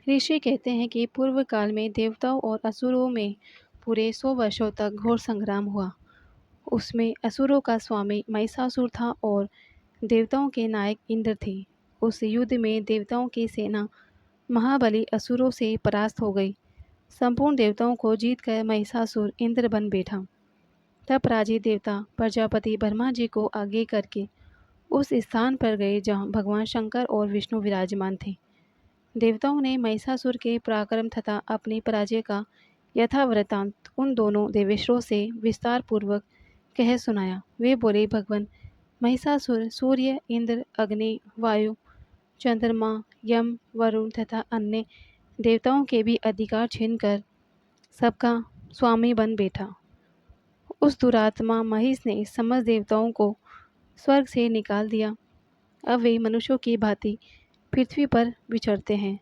ऋषि कहते हैं कि पूर्व काल में देवताओं और असुरों में पूरे 100 वर्षों तक घोर संग्राम हुआ। उसमें असुरों का स्वामी महिषासुर था और देवताओं के नायक इंद्र थे। उस युद्ध में देवताओं की सेना महाबली असुरों से परास्त हो गई। संपूर्ण देवताओं को जीतकर महिषासुर इंद्र बन बैठा। तब पराजित देवता प्रजापति ब्रह्मा जी को आगे करके उस स्थान पर गए जहाँ भगवान शंकर और विष्णु विराजमान थे। देवताओं ने महिषासुर के पराक्रम तथा अपनी पराजय का यथावृतांत उन दोनों देवेश्वरों से विस्तार पूर्वक कह सुनाया। वे बोले, भगवान महिषासुर सूर्य, इंद्र, अग्नि, वायु, चंद्रमा, यम, वरुण तथा अन्य देवताओं के भी अधिकार छीनकर सबका स्वामी बन बैठा। उस दुरात्मा महिष ने समस्त देवताओं को स्वर्ग से निकाल दिया। अब वे मनुष्यों की भांति पृथ्वी पर विचरते हैं।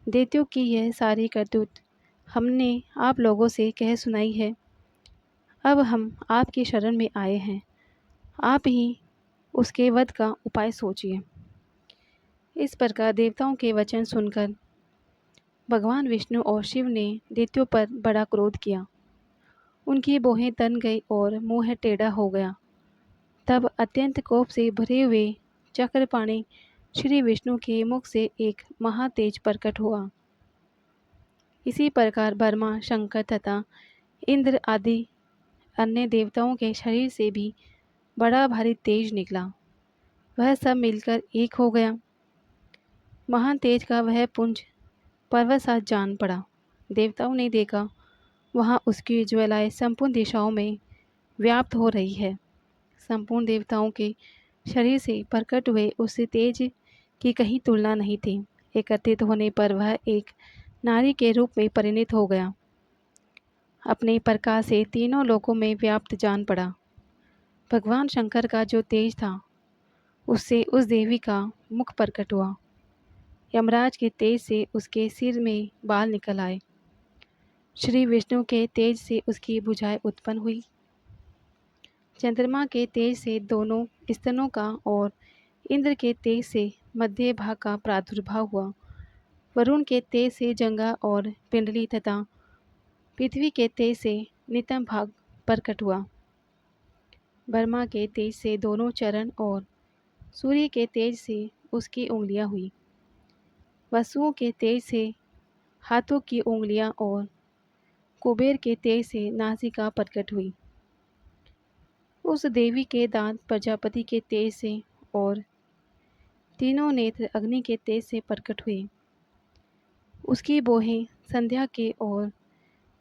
दैत्यों की यह सारी करतूत हमने आप लोगों से कह सुनाई है। अब हम आपकी शरण में आए हैं। आप ही उसके वध का उपाय सोचिए। इस प्रकार देवताओं के वचन सुनकर भगवान विष्णु और शिव ने दैत्यों पर बड़ा क्रोध किया। उनकी भौहें तन गई और मुंह टेढ़ा हो गया। तब अत्यंत कोप से भरे हुए चक्रपाणी श्री विष्णु के मुख से एक महातेज प्रकट हुआ। इसी प्रकार ब्रह्मा, शंकर तथा इंद्र आदि अन्य देवताओं के शरीर से भी बड़ा भारी तेज निकला। वह सब मिलकर एक हो गया। महान तेज का वह पुंज पर्वत सा जान पड़ा। देवताओं ने देखा, वहाँ उसकी ज्वालाएं संपूर्ण दिशाओं में व्याप्त हो रही है। संपूर्ण देवताओं के शरीर से प्रकट हुए उस तेज की कहीं तुलना नहीं थी। एकत्रित होने पर वह एक नारी के रूप में परिणित हो गया। अपने प्रकाश से तीनों लोकों में व्याप्त जान पड़ा। भगवान शंकर का जो तेज था, उससे उस देवी का मुख प्रकट हुआ। यमराज के तेज से उसके सिर में बाल निकल आए। श्री विष्णु के तेज से उसकी भुजाएं उत्पन्न हुई। चंद्रमा के तेज से दोनों स्तनों का और इंद्र के तेज से मध्य भाग का प्रादुर्भाव हुआ। वरुण के तेज से जंगा और पिंडली तथा पृथ्वी के तेज से नितंब भाग प्रकट हुआ। ब्रह्मा के तेज से दोनों चरण और सूर्य के तेज से उसकी उंगलियां हुई। वसुओं के तेज से हाथों की उंगलियां और कुबेर के तेज से नासिका प्रकट हुई। उस देवी के दांत प्रजापति के तेज से और तीनों नेत्र अग्नि के तेज से प्रकट हुए। उसकी भौहें संध्या के और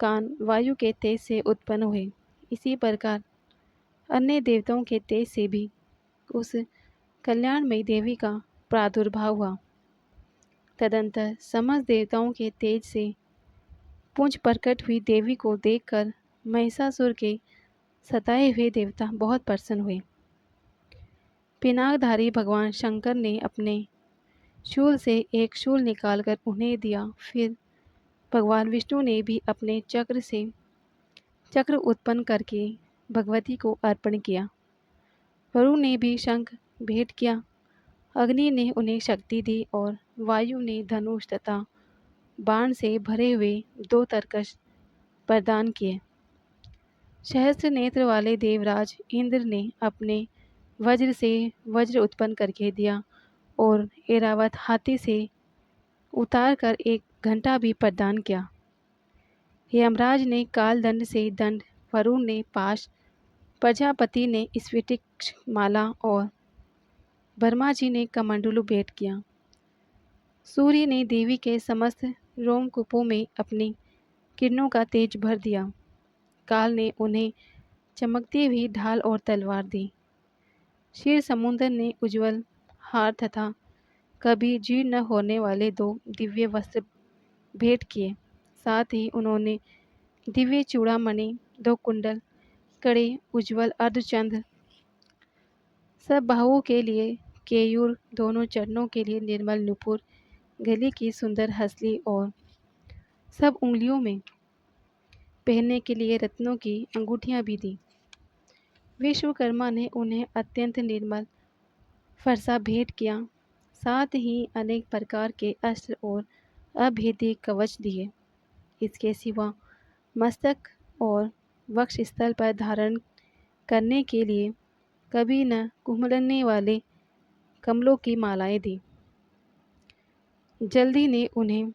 कान वायु के तेज से उत्पन्न हुए। इसी प्रकार अन्य देवताओं के तेज से भी उस कल्याणमयी देवी का प्रादुर्भाव हुआ। तदंतर समस्त देवताओं के तेज से पुंज प्रकट हुई देवी को देखकर महिषासुर के सताए हुए देवता बहुत प्रसन्न हुए। पिनाकधारी भगवान शंकर ने अपने शूल से एक शूल निकालकर उन्हें दिया। फिर भगवान विष्णु ने भी अपने चक्र से चक्र उत्पन्न करके भगवती को अर्पण किया। वरुण ने भी शंख भेंट किया। अग्नि ने उन्हें शक्ति दी और वायु ने धनुष तथा बाण से भरे हुए 2 तरकश प्रदान किए। सहस्त्र नेत्र वाले देवराज इंद्र ने अपने वज्र से वज्र उत्पन्न करके दिया और ऐरावत हाथी से उतार कर एक घंटा भी प्रदान किया। यमराज ने काल दंड से दंड, वरुण ने पाश, प्रजापति ने स्फटिक माला और ब्रह्मा जी ने कमंडलू भेंट किया। सूर्य ने देवी के समस्त रोमकूपों में अपनी किरणों का तेज भर दिया। काल ने उन्हें चमकती हुई ढाल और तलवार दी। क्षीर समुद्र ने उज्जवल हार तथा कभी जीर्ण न होने वाले 2 दिव्य वस्त्र भेंट किए। साथ ही उन्होंने दिव्य चूड़ामणि, 2 कुंडल, कड़े, उज्ज्वल अर्धचंद्र, सब बाहुओं के लिए केयूर, दोनों चरणों के लिए निर्मल नुपुर, गले की सुंदर हंसली और सब उंगलियों में पहनने के लिए रत्नों की अंगूठियां भी दी। विश्वकर्मा ने उन्हें अत्यंत निर्मल फरसा भेंट किया। साथ ही अनेक प्रकार के अस्त्र और अभेद्य कवच दिए। इसके सिवा मस्तक और वक्ष स्थल पर धारण करने के लिए कभी न कुम्हलने वाले कमलों की मालाएं दी। जल्दी ने उन्हें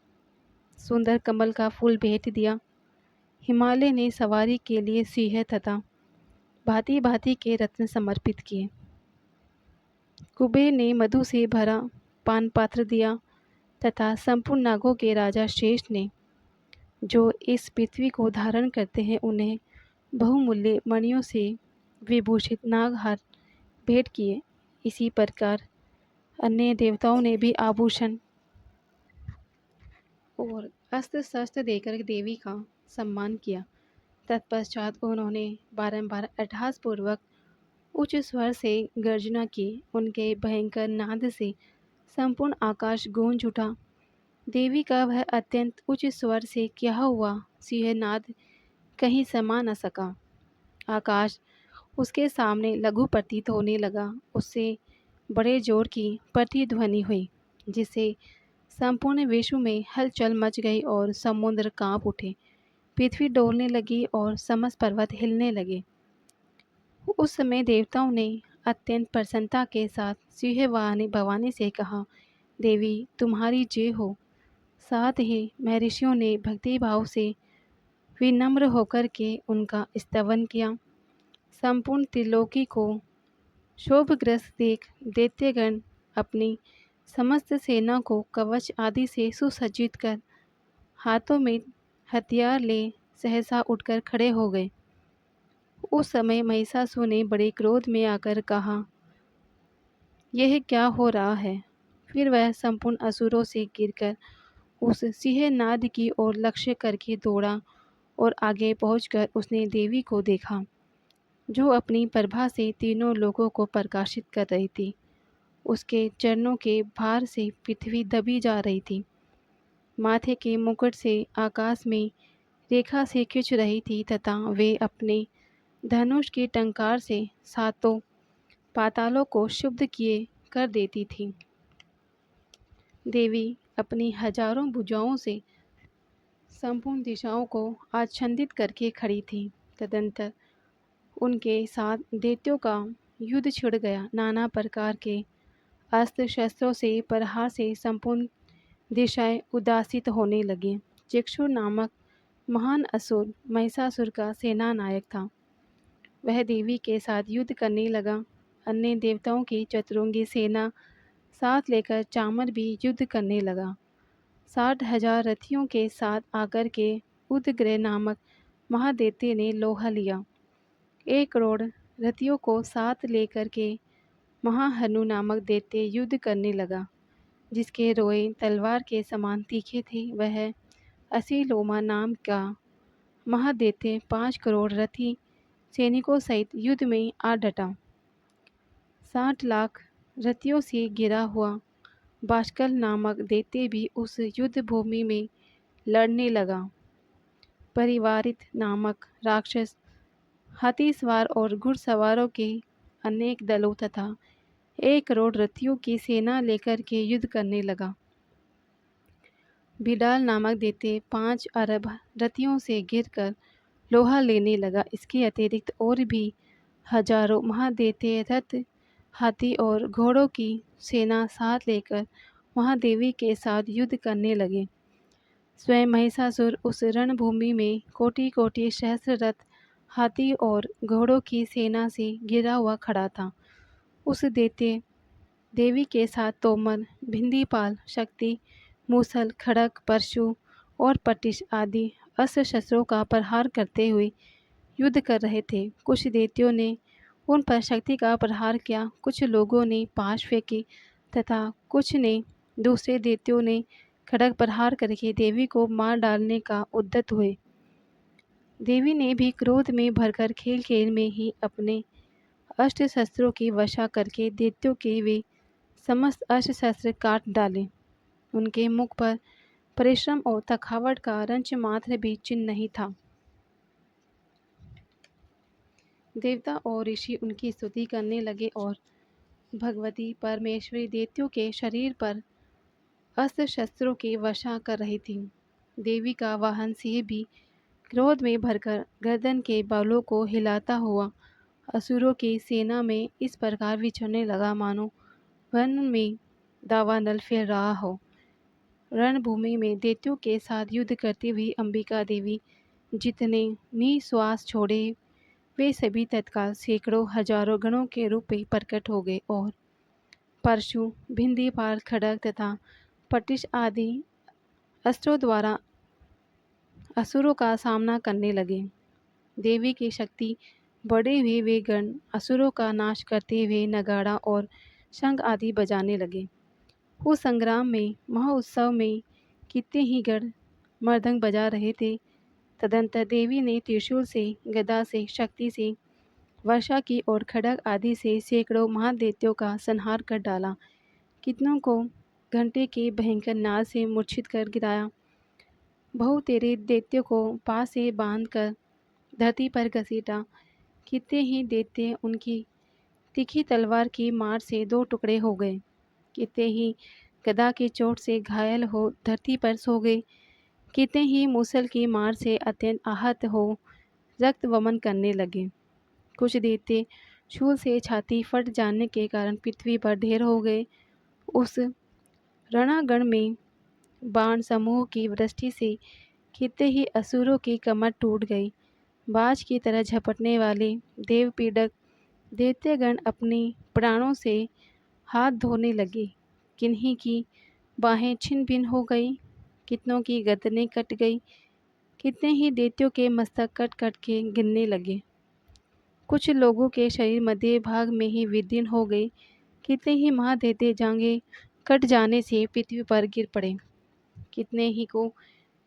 सुंदर कमल का फूल भेंट दिया। हिमालय ने सवारी के लिए सिंह तथा भांति भांति के रत्न समर्पित किए। कुबेर ने मधु से भरा पान पात्र दिया तथा संपूर्ण नागों के राजा शेष ने, जो इस पृथ्वी को धारण करते हैं, उन्हें बहुमूल्य मणियों से विभूषित नागहार भेंट किए। इसी प्रकार अन्य देवताओं ने भी आभूषण और अस्त्र शस्त्र देकर देवी का सम्मान किया। तत्पश्चात उन्होंने बारंबार अट्टहासपूर्वक उच्च स्वर से गर्जना की। उनके भयंकर नाद से संपूर्ण आकाश गूंज उठा। देवी का वह अत्यंत उच्च स्वर से किया हुआ सिंहनाद कहीं समा न सका। आकाश उसके सामने लघु प्रतीत होने लगा। उससे बड़े जोर की प्रतिध्वनि हुई, जिससे संपूर्ण विश्व में हलचल मच गई और समुद्र कांप उठे। पृथ्वी डोलने लगी और समस्त पर्वत हिलने लगे। उस समय देवताओं ने अत्यंत प्रसन्नता के साथ सिंहवाहिनी भवानी से कहा, देवी तुम्हारी जय हो। साथ ही महर्षियों ने भक्ति भाव से विनम्र होकर के उनका स्तवन किया। संपूर्ण त्रिलोकी को शोभग्रस्त देख दैत्यगण अपनी समस्त सेना को कवच आदि से सुसज्जित कर हाथों में हथियार ले सहसा उठकर खड़े हो गए। उस समय महिषासुर ने बड़े क्रोध में आकर कहा, यह क्या हो रहा है। फिर वह संपूर्ण असुरों से गिरकर उस सिंहनाद की ओर लक्ष्य करके दौड़ा और आगे पहुंचकर उसने देवी को देखा, जो अपनी प्रभा से तीनों लोगों को प्रकाशित कर रही थी। उसके चरणों के भार से पृथ्वी दबी जा रही थी। माथे के मुकुट से आकाश में रेखा से खिंच रही थी तथा वे अपने धनुष की टंकार से सातों पातालों को शुद्ध किए कर देती थी। देवी अपनी हजारों भुजाओं से संपूर्ण दिशाओं को आच्छादित करके खड़ी थी। तदंतर उनके साथ दैत्यों का युद्ध छिड़ गया। नाना प्रकार के अस्त्र शस्त्रों से प्रहार से संपूर्ण दिशाएं उदासित होने लगी। चिक्षुर नामक महान असुर महिषासुर का सेना नायक था। वह देवी के साथ युद्ध करने लगा। अन्य देवताओं की चतुरंगी सेना साथ लेकर चामर भी युद्ध करने लगा। 60,000 रथियों के साथ आकर के उदग्रह नामक महादैत्य ने लोहा लिया। 1 करोड़ रथियों को साथ लेकर के महाहनु नामक दैत्य युद्ध करने लगा, जिसके रोए तलवार के समान तीखे थे। वह असीलोमा नाम का महादैत्य 5 करोड़ रथी सैनिकों सहित युद्ध में आ डटा। 60 लाख रथियों से घिरा हुआ बाष्कल नामक दैत्य भी उस युद्ध भूमि में लड़ने लगा। परिवारित नामक राक्षस हाथी सवार और घुड़सवारों के अनेक दलों तथा 1 करोड़ रथियों की सेना लेकर के युद्ध करने लगा। बिडाल नामक दैत्य 5 अरब रथियों से घिरकर लोहा लेने लगा। इसके अतिरिक्त और भी हजारों महादैत्य रथ, हाथी और घोड़ों की सेना साथ लेकर महादेवी के साथ युद्ध करने लगे। स्वयं महिषासुर उस रणभूमि में कोटि कोटि सहस्र रथ, हाथी और घोड़ों की सेना से घिरा हुआ खड़ा था। उस दैत्य देवी के साथ तोमर, भिंदीपाल, शक्ति, मूसल, खड़ग, परशु और पटिश आदि अस्त्र शस्त्रों का प्रहार करते हुए युद्ध कर रहे थे। कुछ दैत्यों ने उन पर शक्ति का प्रहार किया, कुछ लोगों ने पाश फेंके तथा कुछ ने दूसरे दैत्यों ने खड़ग प्रहार करके देवी को मार डालने का उद्यत हुए। देवी ने भी क्रोध में भरकर खेल खेल में ही अपने अस्त्र शस्त्रों की वशा करके दैत्यों के वे समस्त अस्त्र शस्त्र काट डाले। उनके मुख पर परिश्रम और थकावट का रंच मात्र भी चिन्ह नहीं था। देवता और ऋषि उनकी स्तुति करने लगे और भगवती परमेश्वरी दैत्यों के शरीर पर अस्त्र शस्त्रों की वर्षा कर रही थी। देवी का वाहन सिंह भी क्रोध में भरकर गर्दन के बालों को हिलाता हुआ असुरों की सेना में इस प्रकार विचरने लगा मानो वन में दावानल फैल रहा हो। रणभूमि में दैत्यों के साथ युद्ध करती हुई अंबिका देवी जितने निश्वास छोड़े वे सभी तत्काल सैकड़ों हजारों गणों के रूप में प्रकट हो गए और परशु, भिंदीपाल, खड्ग तथा पटिश आदि अस्त्रों द्वारा असुरों का सामना करने लगे। देवी की शक्ति बढ़े हुए वे गण असुरों का नाश करते हुए नगाड़ा और शंख आदि बजाने लगे। उस संग्राम में महोत्सव में कितने ही गण मृदंग बजा रहे थे। तदंतर देवी ने त्रिशूल से, गदा से, शक्ति से वर्षा की और खड्ग आदि से सैकड़ों महादैत्यों का संहार कर डाला। कितनों को घंटे के भयंकर नाद से मूर्छित कर गिराया। बहुतेरे दैत्यों को पास से बांध कर धरती पर घसीटा। कितने ही दैत्य उनकी तीखी तलवार की मार से दो टुकड़े हो गए। कितने ही गदा की चोट से घायल हो धरती पर सो गए। कितने ही मूसल की मार से अत्यंत आहत हो रक्त वमन करने लगे। कुछ दैत्य शूल से छाती फट जाने के कारण पृथ्वी पर ढेर हो गए। उस रणांगण में बाण समूह की वृष्टि से कितने ही असुरों की कमर टूट गई। बाज की तरह झपटने वाले देवपीड़क दैत्यगण अपने प्राणों से हाथ धोने लगे। किन्हीं की बाहें छिन्न भिन्न हो गई, कितनों की गर्दनें कट गई। कितने ही दैत्यों के मस्तक कट कट के गिरने लगे। कुछ लोगों के शरीर मध्य भाग में ही विदीर्ण हो गए। कितने ही महादैत्य जांघें कट जाने से पृथ्वी पर गिर पड़े। कितने ही को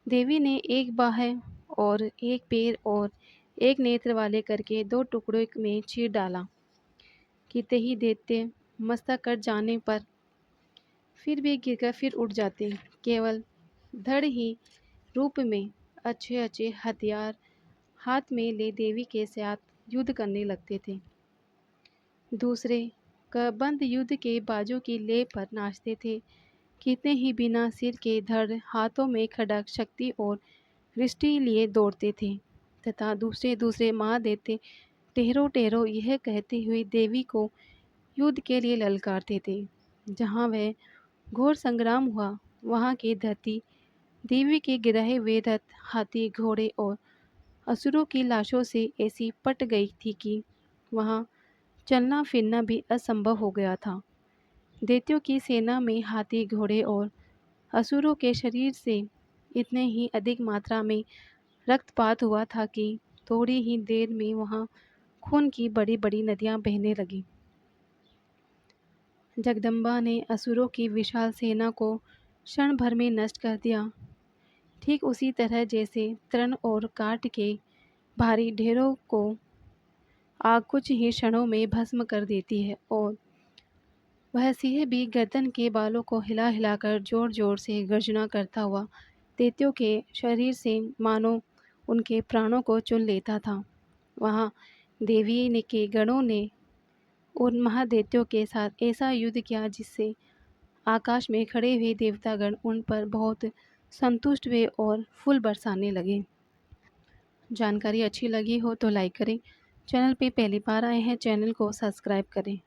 देवी ने एक बाह और एक पैर और एक नेत्र वाले करके दो टुकड़ों में चीर डाला। कितने ही दैत्य मस्तक कट जाने पर फिर भी गिरकर फिर उठ जाते। केवल धड़ ही रूप में अच्छे अच्छे हथियार हाथ में ले देवी के साथ युद्ध करने लगते थे। दूसरे कबंद युद्ध के बाजों की ले पर नाचते थे। कितने ही बिना सिर के धड़ हाथों में खड्ग शक्ति और दृष्टि लिए दौड़ते थे तथा दूसरे दूसरे महादैत्य टेहरो टेहरो यह कहते हुए देवी को युद्ध के लिए ललकारते थे। जहाँ वह घोर संग्राम हुआ वहाँ की धरती देवी के गिराए हुए रथ, हाथी, घोड़े और असुरों की लाशों से ऐसी पट गई थी कि वहाँ चलना फिरना भी असंभव हो गया था। दैत्यों की सेना में हाथी, घोड़े और असुरों के शरीर से इतने ही अधिक मात्रा में रक्तपात हुआ था कि थोड़ी ही देर में वहाँ खून की बड़ी बड़ी नदियाँ बहने लगीं। जगदम्बा ने असुरों की विशाल सेना को क्षण भर में नष्ट कर दिया। ठीक उसी तरह जैसे तृण और काट के भारी ढेरों को आग कुछ ही क्षणों में भस्म कर देती है और वह सिंह भी गर्दन के बालों को हिला हिलाकर जोर जोर से गर्जना करता हुआ दैत्यों के शरीर से मानो उनके प्राणों को चुन लेता था। वहाँ देवी ने के गणों ने उन महादैत्यों के साथ ऐसा युद्ध किया जिससे आकाश में खड़े हुए देवतागण उन पर बहुत संतुष्ट हुए और फूल बरसाने लगे। जानकारी अच्छी लगी हो तो लाइक करें। चैनल पे पहली बार आए हैं चैनल को सब्सक्राइब करें।